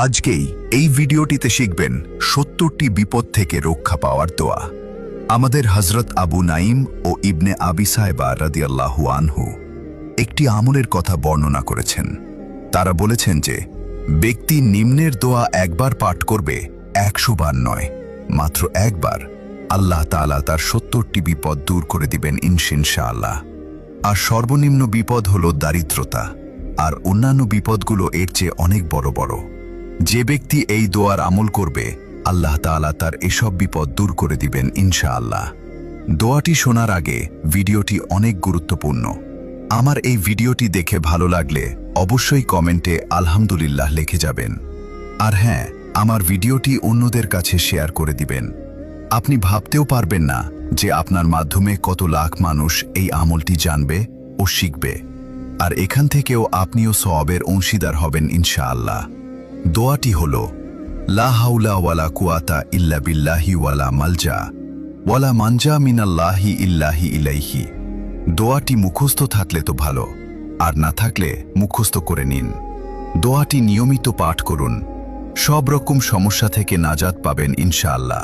আজকেই এই ভিডিওটিতে শিখবেন ৭০টি বিপদ থেকে রক্ষা পাওয়ার দোয়া। আমাদের হযরত আবু নাঈম ও ইবনে আবি সায়বা রাদিয়াল্লাহু আনহু একটি আমলের কথা বর্ণনা করেছেন। তারা বলেছেন যে ব্যক্তি নিম্নের দোয়া একবার পাঠ করবে, ১০০ বার নয়, মাত্র একবার, আল্লাহ তাআলা তার ৭০টি বিপদ দূর করে দিবেন ইনশাআল্লাহ। আর সর্বনিম্ন বিপদ হল দারিদ্রতা, আর অন্যান্য বিপদগুলো এর চেয়ে অনেক বড় বড়। যে ব্যক্তি এই দোয়ার আমল করবে, আল্লাহ তাআলা তার এসব বিপদ দূর করে দিবেন ইনশাআল্লাহ। দোয়াটি শোনার আগে ভিডিওটি অনেক গুরুত্বপূর্ণ। আমার এই ভিডিওটি দেখে ভালো লাগলে অবশ্যই কমেন্টে আলহামদুলিল্লাহ লিখে যাবেন। আর হ্যাঁ, আমার ভিডিওটি অন্যদের কাছে শেয়ার করে দিবেন। আপনি ভাবতেও পারবেন না যে আপনার মাধ্যমে কত লাখ মানুষ এই আমলটি জানবে ও শিখবে, আর এখান থেকেও আপনিও সওয়াবের অংশীদার হবেন ইনশাআল্লাহ। দোয়াটি হল, লা হাওলা ওয়ালা কুওয়াতা ইল্লা বিল্লাহি ওয়ালা মালজা ওয়ালা মানজা মিনাল্লাহি ইল্লাহি ইলাইহি। দোয়াটি মুখস্থ থাকলে তো ভালো, আর না থাকলে মুখস্থ করে নিন। দোয়াটি নিয়মিত পাঠ করুন, সব রকম সমস্যা থেকে নাজাত পাবেন ইনশাআল্লাহ।